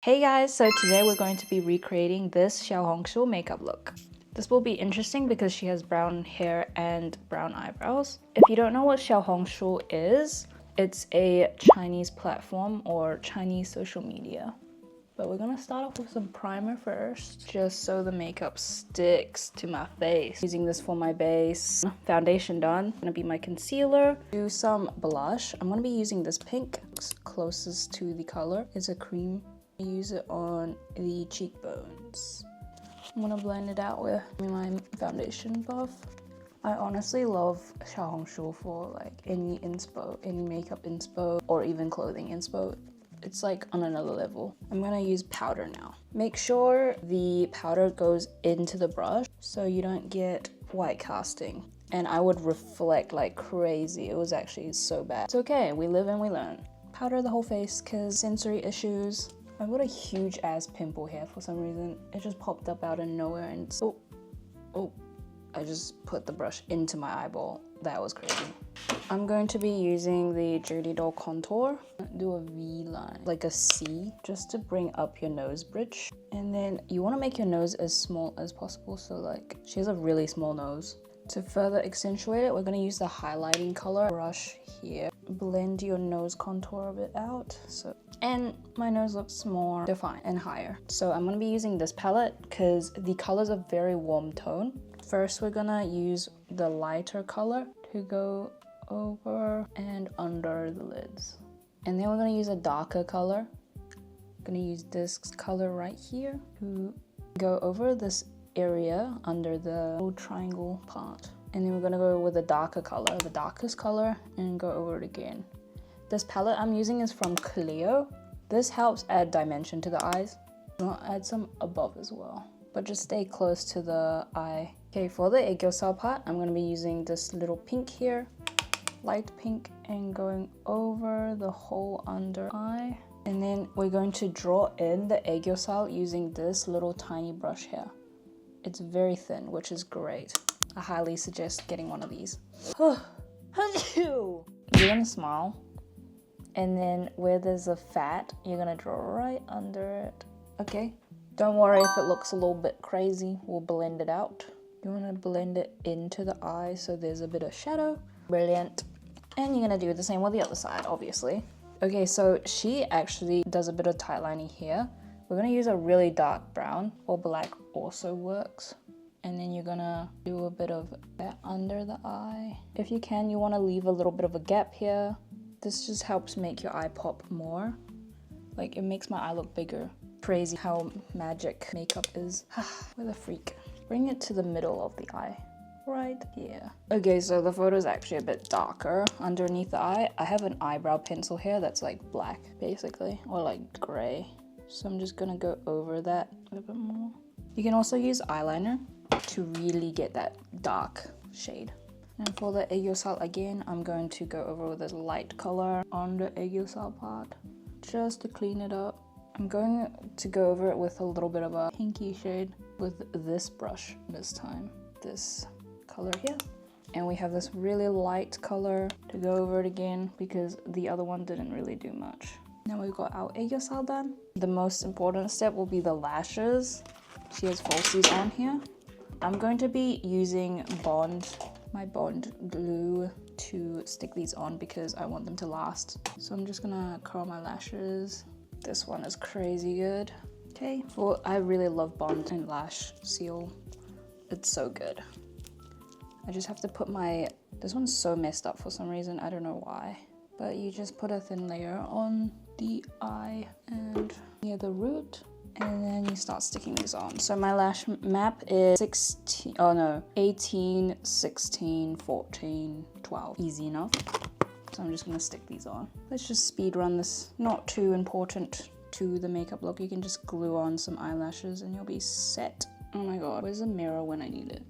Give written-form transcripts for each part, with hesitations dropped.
Hey guys, so today we're going to be recreating this Xiaohongshu makeup look. This will be interesting because she has brown hair and brown eyebrows. If you don't know what Xiaohongshu is, it's a Chinese platform or Chinese social media. But we're gonna start off with some primer first, just so the makeup sticks to my face. Using this for my base. Foundation done. Gonna be my concealer. Do some blush. I'm gonna be using this pink. Looks closest to the color. It's a cream. Use it on the cheekbones. I'm gonna blend it out with my foundation buff. I honestly love Xiaohongshu for like any inspo, any makeup inspo, or even clothing inspo. It's like on another level. I'm gonna use powder now. Make sure the powder goes into the brush so you don't get white casting. And I would reflect like crazy. It was actually so bad. It's okay, we live and we learn. Powder the whole face because sensory issues. I've got a huge ass pimple here for some reason. It just popped up out of nowhere and I just put the brush into my eyeball. That was crazy. I'm going to be using the Judydoll contour. Do a V line, like a C, just to bring up your nose bridge. And then you want to make your nose as small as possible. So like, she has a really small nose. To further accentuate it, we're going to use the highlighting color brush here. Blend your nose contour a bit out. And my nose looks more defined and higher. So I'm going to be using this palette because the colors are very warm tone. First, we're going to use the lighter color to go over and under the lids. And then we're going to use a darker color. I'm going to use this color right here to go over this area under the little triangle part. And then we're going to go with a darker color, the darkest color, and go over it again. This palette I'm using is from Clio. This helps add dimension to the eyes. I'll add some above as well, but just stay close to the eye. Okay, for the Eyeshadow part, I'm going to be using this little pink here, light pink, and going over the whole under eye. And then we're going to draw in the Eyeshadow using this little tiny brush here. It's very thin, which is great. I highly suggest getting one of these. You're gonna smile. And then where there's a fat, you're gonna draw right under it. Okay, don't worry if it looks a little bit crazy, we'll blend it out. You wanna blend it into the eye so there's a bit of shadow. Brilliant. And you're gonna do the same with the other side, obviously. Okay, so she actually does a bit of tight lining here. We're gonna use a really dark brown, or black also works. And then you're gonna do a bit of that under the eye. If you can, you wanna leave a little bit of a gap here. This just helps make your eye pop more. Like, it makes my eye look bigger. Crazy how magic makeup is. What a freak. Bring it to the middle of the eye. Right here. Okay, so the photo is actually a bit darker underneath the eye. I have an eyebrow pencil here that's like black, basically, or like gray. So I'm just gonna go over that a little bit more. You can also use eyeliner to really get that dark shade. And for the Eyeshadow again, I'm going to go over with this light color on the Eyeshadow part, just to clean it up. I'm going to go over it with a little bit of a pinky shade with this brush this time. This color here. And we have this really light color to go over it again because the other one didn't really do much. Now we've got our Eyeshadow done. The most important step will be the lashes. She has falsies on here. I'm going to be using my Bond glue to stick these on because I want them to last. So I'm just gonna curl my lashes. This one is crazy good. Okay, well, I really love Bond and Lash Seal. It's so good. I just have to put this one's so messed up for some reason, I don't know why. But you just put a thin layer on the eye and near the root. And then you start sticking these on. So my lash map is 18, 16, 14, 12. Easy enough. So I'm just gonna stick these on. Let's just speed run this. Not too important to the makeup look. You can just glue on some eyelashes and you'll be set. Oh my god, where's the mirror when I need it?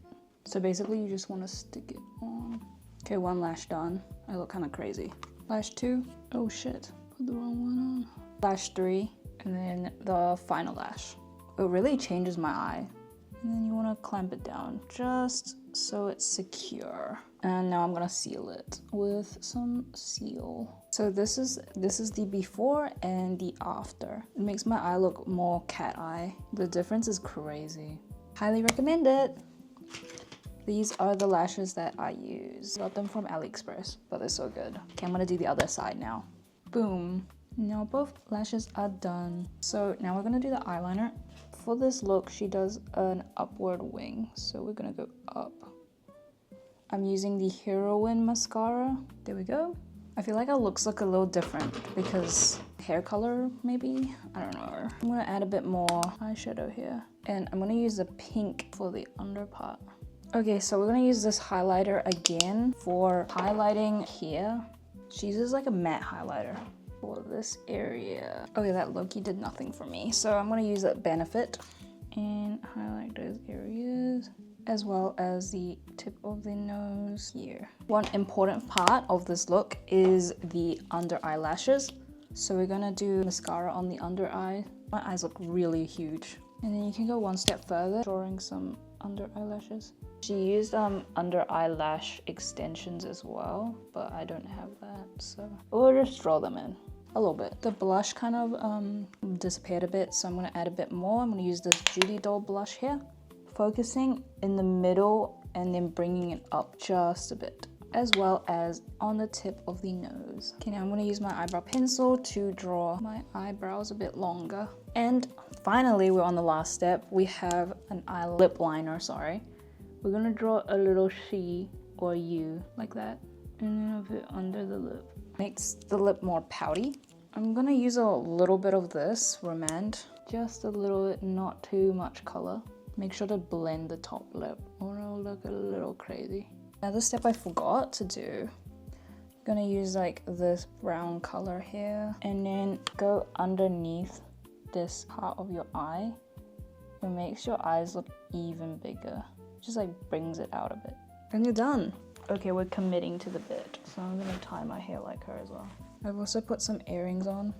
So basically you just wanna stick it on. Okay, one lash done. I look kinda crazy. Lash 2. Oh shit, put the wrong one on. Lash 3. And then the final lash. It really changes my eye. And then you want to clamp it down just so it's secure. And now I'm gonna seal it with some seal. So this is the before and the after. It makes my eye look more cat eye. The difference is crazy. Highly recommend it. These are the lashes that I use. Got them from AliExpress, but they're so good. Okay, I'm gonna do the other side now. Boom. Now both lashes are done. So now we're gonna do the eyeliner. For this look, she does an upward wing. So we're gonna go up. I'm using the Heroine mascara. There we go. I feel like our looks look a little different because hair color, maybe? I don't know. I'm gonna add a bit more eyeshadow here. And I'm gonna use the pink for the under part. Okay, so we're gonna use this highlighter again for highlighting here. She uses like a matte highlighter for this area. Okay, that LEWKIN did nothing for me. So I'm gonna use that Benefit and highlight those areas, as well as the tip of the nose here. One important part of this look is the under eyelashes. So we're gonna do mascara on the under eye. My eyes look really huge. And then you can go one step further, drawing some under eyelashes. She used under eyelash extensions as well, but I don't have that, so we'll just draw them in a little bit. The blush kind of disappeared a bit, so I'm gonna add a bit more. I'm gonna use this Judydoll blush here, focusing in the middle and then bringing it up just a bit, as well as on the tip of the nose. Okay, now I'm gonna use my eyebrow pencil to draw my eyebrows a bit longer. And finally, we're on the last step. We have an lip liner, sorry. We're gonna draw a little she or U like that, and then a bit under the lip. Makes the lip more pouty. I'm gonna use a little bit of this rom&nd, just a little bit, not too much color. Make sure to blend the top lip or it'll look a little crazy. Another step I forgot to do, I'm gonna use like this brown color here and then go underneath this part of your eye. It makes your eyes look even bigger. Just like brings it out a bit. And you're done. Okay, we're committing to the bit, so I'm gonna tie my hair like her as well. I've also put some earrings on.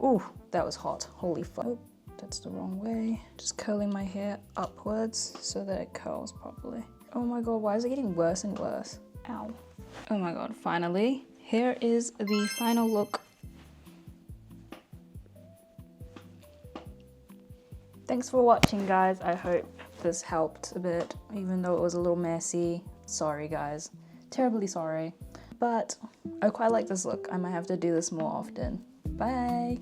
Ooh, that was hot, holy fuck. Oh, that's the wrong way. Just curling my hair upwards so that it curls properly. Oh my god, why is it getting worse and worse? Ow. Oh my god, finally. Here is the final look. Thanks for watching, guys. I hope this helped a bit, even though it was a little messy. Sorry, guys. Terribly sorry. But I quite like this look. I might have to do this more often. Bye!